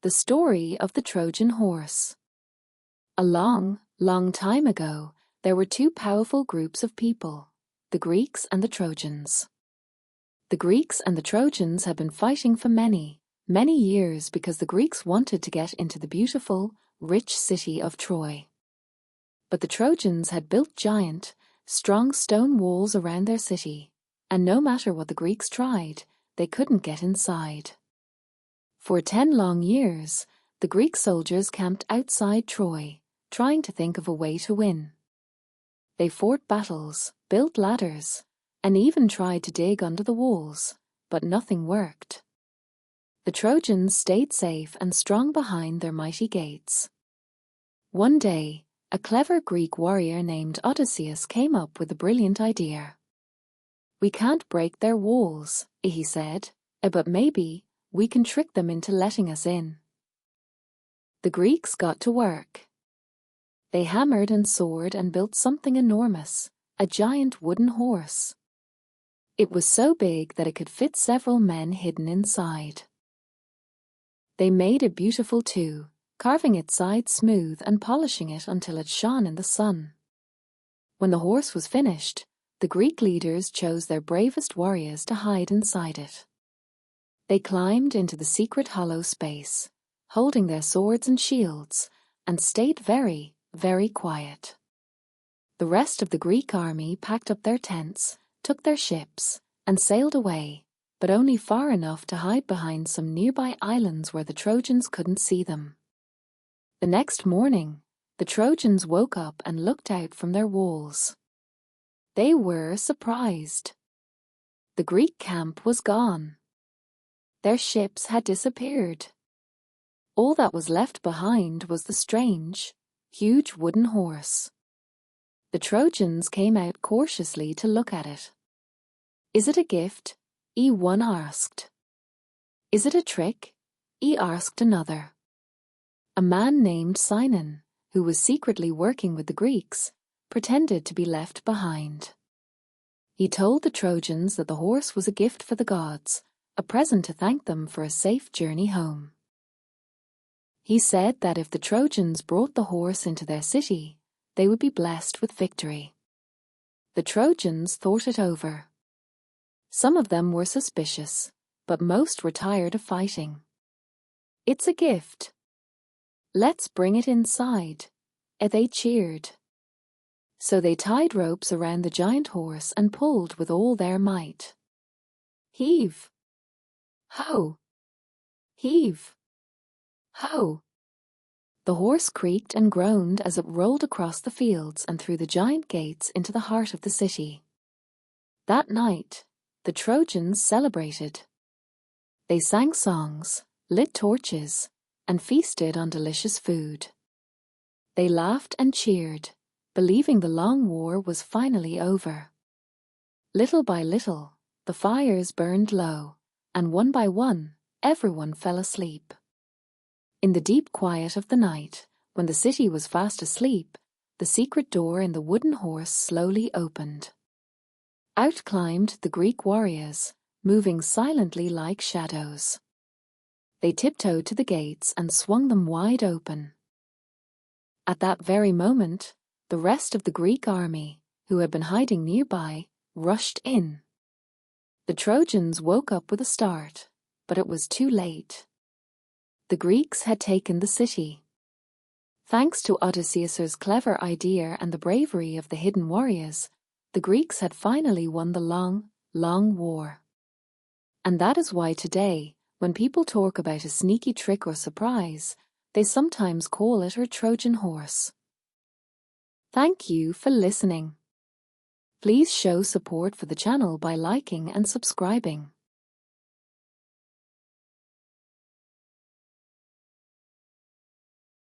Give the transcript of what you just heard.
The story of the Trojan horse. A long, long time ago, there were two powerful groups of people, the Greeks and the Trojans. The Greeks and the Trojans had been fighting for many, many years because the Greeks wanted to get into the beautiful, rich city of Troy. But the Trojans had built giant, strong stone walls around their city, and no matter what the Greeks tried, they couldn't get inside. For 10 long years, the Greek soldiers camped outside Troy, trying to think of a way to win. They fought battles, built ladders, and even tried to dig under the walls, but nothing worked. The Trojans stayed safe and strong behind their mighty gates. One day, a clever Greek warrior named Odysseus came up with a brilliant idea. "We can't break their walls," he said, "but maybe we can trick them into letting us in." The Greeks got to work. They hammered and sawed and built something enormous, a giant wooden horse. It was so big that it could fit several men hidden inside. They made it beautiful too, carving its sides smooth and polishing it until it shone in the sun. When the horse was finished, the Greek leaders chose their bravest warriors to hide inside it. They climbed into the secret hollow space, holding their swords and shields, and stayed very, very quiet. The rest of the Greek army packed up their tents, took their ships, and sailed away, but only far enough to hide behind some nearby islands where the Trojans couldn't see them. The next morning, the Trojans woke up and looked out from their walls. They were surprised. The Greek camp was gone. Their ships had disappeared. All that was left behind was the strange, huge wooden horse. The Trojans came out cautiously to look at it. "Is it a gift?" one asked. "Is it a trick?" asked another. A man named Sinon, who was secretly working with the Greeks, pretended to be left behind. He told the Trojans that the horse was a gift for the gods, a present to thank them for a safe journey home. He said that if the Trojans brought the horse into their city, they would be blessed with victory. The Trojans thought it over. Some of them were suspicious, but most were tired of fighting. "It's a gift. Let's bring it inside," they cheered. So they tied ropes around the giant horse and pulled with all their might. Heave! Ho! Heave! Ho! The horse creaked and groaned as it rolled across the fields and through the giant gates into the heart of the city. That night, the Trojans celebrated. They sang songs, lit torches, and feasted on delicious food. They laughed and cheered, believing the long war was finally over. Little by little, the fires burned low, and one by one, everyone fell asleep. In the deep quiet of the night, when the city was fast asleep, the secret door in the wooden horse slowly opened. Out climbed the Greek warriors, moving silently like shadows. They tiptoed to the gates and swung them wide open. At that very moment, the rest of the Greek army, who had been hiding nearby, rushed in. The Trojans woke up with a start, but it was too late. The Greeks had taken the city. Thanks to Odysseus's clever idea and the bravery of the hidden warriors, the Greeks had finally won the long, long war. And that is why today, when people talk about a sneaky trick or surprise, they sometimes call it a Trojan horse. Thank you for listening. Please show support for the channel by liking and subscribing.